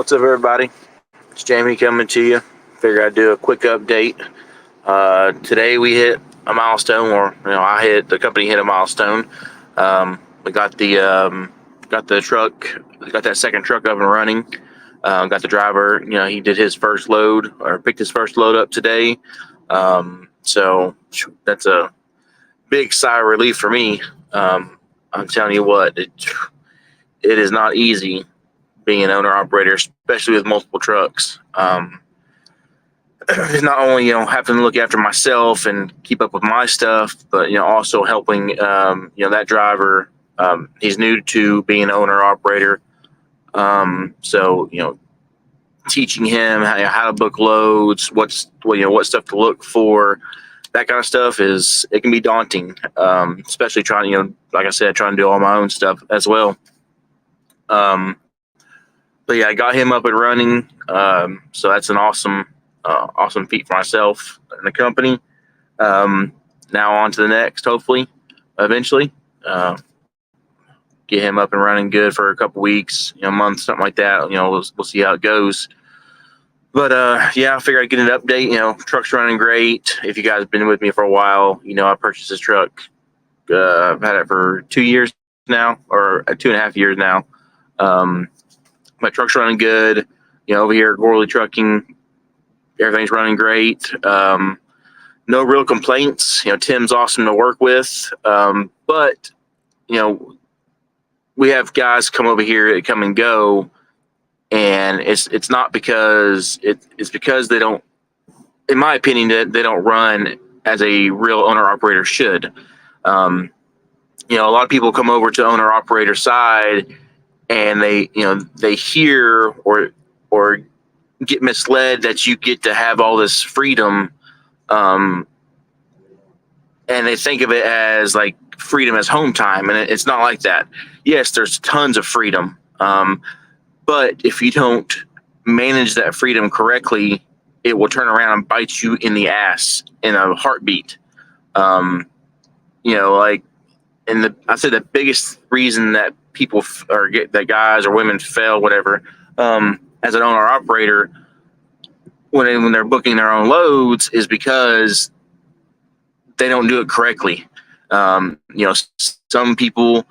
What's up, everybody? It's Jamie coming to you. Figure I'd do a quick update. Today we hit a milestone, or the company hit a milestone. We got the truck, got that second truck up and running. Got the driver. He did his first load, or picked his first load up today. So that's a big sigh of relief for me. I'm telling you what, it is not easy being an owner operator, especially with multiple trucks. It's not only having to look after myself and keep up with my stuff, but also helping that driver. He's new to being an owner operator, so teaching him how to book loads, what stuff to look for. That kind of stuff it can be daunting, especially trying, like I said, trying to do all my own stuff as well. But yeah, I got him up and running. So that's an awesome feat for myself and the company. Now on to the next, hopefully, eventually. Get him up and running good for a couple weeks, a month, something like that. We'll see how it goes. But yeah, I figured I'd get an update. Truck's running great. If you guys have been with me for a while, I purchased this truck. I've had it for 2 years now, or 2.5 years now. My truck's running good. Over here at Gorley Trucking, everything's running great. No real complaints. Tim's awesome to work with. But we have guys come over here that come and go, and it's not because it's because they don't, in my opinion, they don't run as a real owner operator should. A lot of people come over to owner operator side, and they hear or get misled that you get to have all this freedom, and they think of it as like freedom as home time, and it's not like that. Yes, there's tons of freedom, but if you don't manage that freedom correctly, it will turn around and bite you in the ass in a heartbeat. I said the biggest reason that people that guys or women fail, whatever, as an owner operator when they're booking their own loads is because they don't do it correctly. Some people,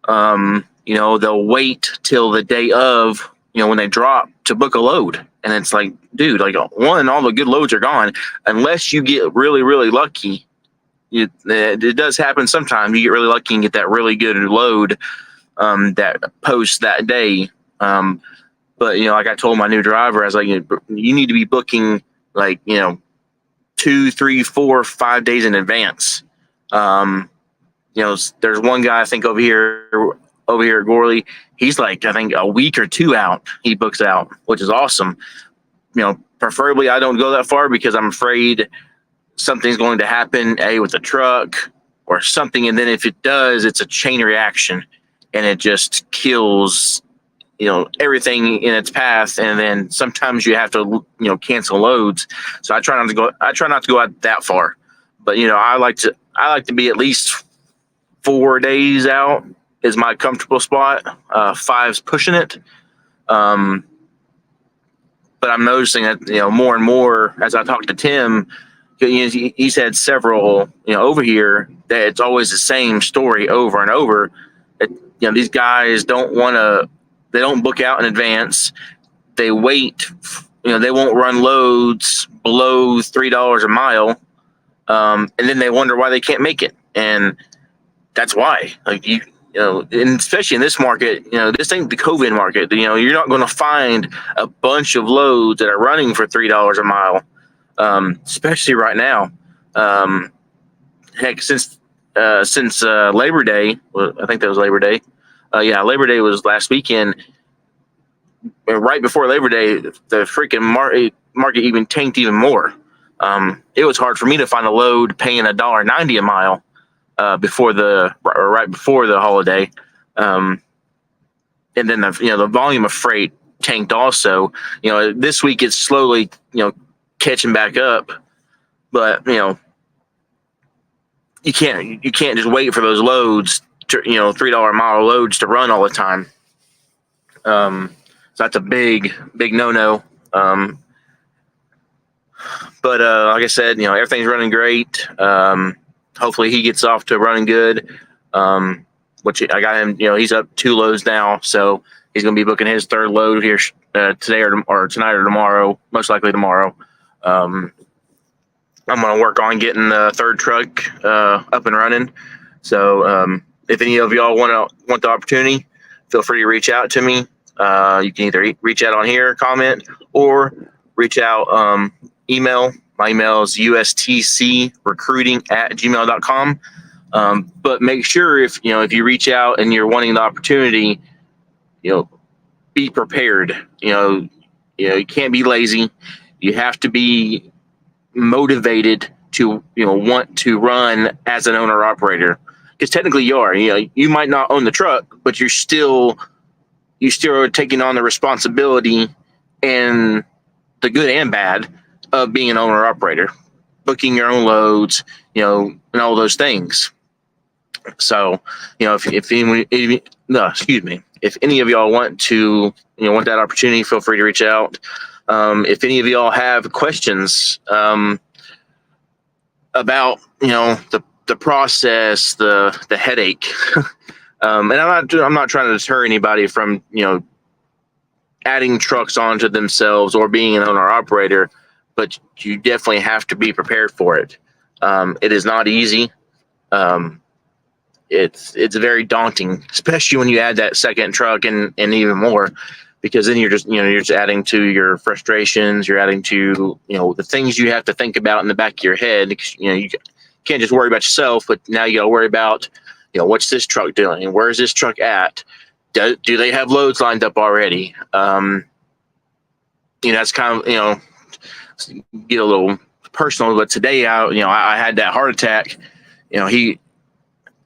they'll wait till the day of, when they drop to book a load. And it's like, dude, all the good loads are gone unless you get really, really lucky. It does happen sometimes. You get really lucky and get that really good load that posts that day. But like I told my new driver, I was like, you need to be booking 2, 3, 4, 5 days in advance. There's one guy I think over here at Gorley. He's I think a week or two out. He books out, which is awesome. Preferably I don't go that far because I'm afraid something's going to happen with the truck or something, and then if it does, it's a chain reaction and it just kills everything in its path, and then sometimes you have to cancel loads. So I try not to go out that far, but I like to be at least 4 days out is my comfortable spot. 5's pushing it. But I'm noticing that more and more as I talk to Tim. He's had several, over here, that it's always the same story over and over. These guys they don't book out in advance. They wait, they won't run loads below $3 a mile. And then they wonder why they can't make it. And that's why, and especially in this market, this ain't the COVID market. You're not going to find a bunch of loads that are running for $3 a mile. Especially right now. Heck, since Labor Day, I think that was Labor Day. Labor Day was last weekend. Right before Labor Day, the freaking market even tanked even more. It was hard for me to find a load paying $1.90 a mile right before the holiday. And then the volume of freight tanked also. This week it's slowly catching back up, but you can't just wait for those loads to $3 a mile loads to run all the time. So that's a big no-no. But like I said, everything's running great. Hopefully he gets off to running good. Which I got him, he's up 2 loads now, so he's going to be booking his 3rd load here today or tonight or tomorrow, most likely tomorrow. I'm going to work on getting the 3rd truck up and running. So if any of y'all want the opportunity, feel free to reach out to me. You can either reach out on here, comment, or reach out email. My email is ustcrecruiting@gmail.com. But make sure if you reach out and you're wanting the opportunity, be prepared. You can't be lazy. You have to be motivated to want to run as an owner operator, because technically you are. You might not own the truck, but you're still taking on the responsibility and the good and bad of being an owner operator, booking your own loads, and all those things. So, if any of y'all want that opportunity, feel free to reach out. If any of y'all have questions about the process, the headache, and I'm not trying to deter anybody from adding trucks onto themselves or being an owner operator, but you definitely have to be prepared for it. It is not easy. It's very daunting, especially when you add that 2nd truck and even more, because then you're just adding to your frustrations. You're adding to the things you have to think about in the back of your head. You can't just worry about yourself, but now you got to worry about what's this truck doing? Where's this truck at? Do they have loads lined up already? That's kind of get a little personal, but today I had that heart attack.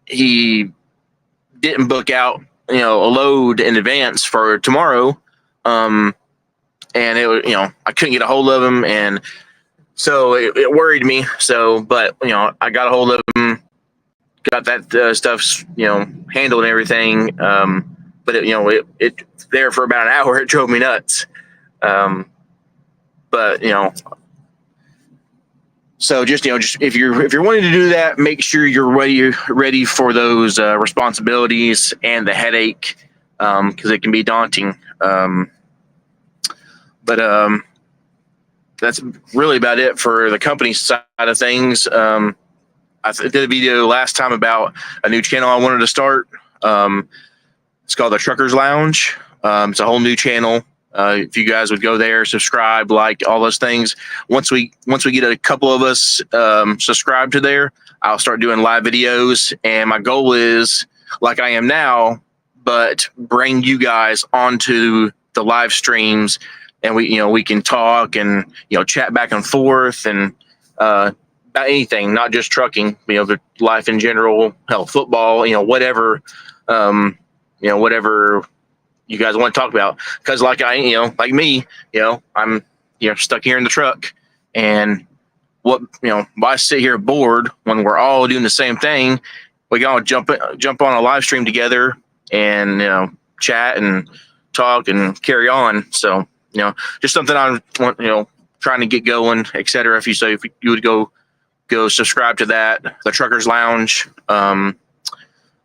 He didn't book out a load in advance for tomorrow, and it was I couldn't get a hold of him, and so it worried me. So, but I got a hold of him, got that stuff handled and everything. But it there for about an hour. It drove me nuts. But so just if you're wanting to do that, make sure you're ready for those responsibilities and the headache, because it can be daunting. But that's really about it for the company side of things. I did a video last time about a new channel I wanted to start. It's called the Truckers Lounge. It's a whole new channel. If you guys would go there, subscribe, like all those things. Once we get a couple of us subscribed to there, I'll start doing live videos. And my goal is, like I am now, but bring you guys onto the live streams, and we can talk and chat back and forth and about anything, not just trucking. The life in general, hell, football, whatever. Whatever you guys want to talk about, because like me, I'm stuck here in the truck, and why sit here bored when we're all doing the same thing? We gotta jump on a live stream together and chat and talk and carry on. So just something I want trying to get going, etc. If you would go subscribe to that, the Truckers Lounge.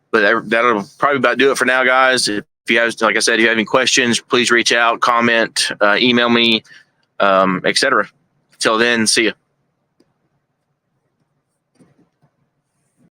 But that'll probably about do it for now, guys. If you guys, like I said, if you have any questions, please reach out, comment, email me, etc. Till then, see ya.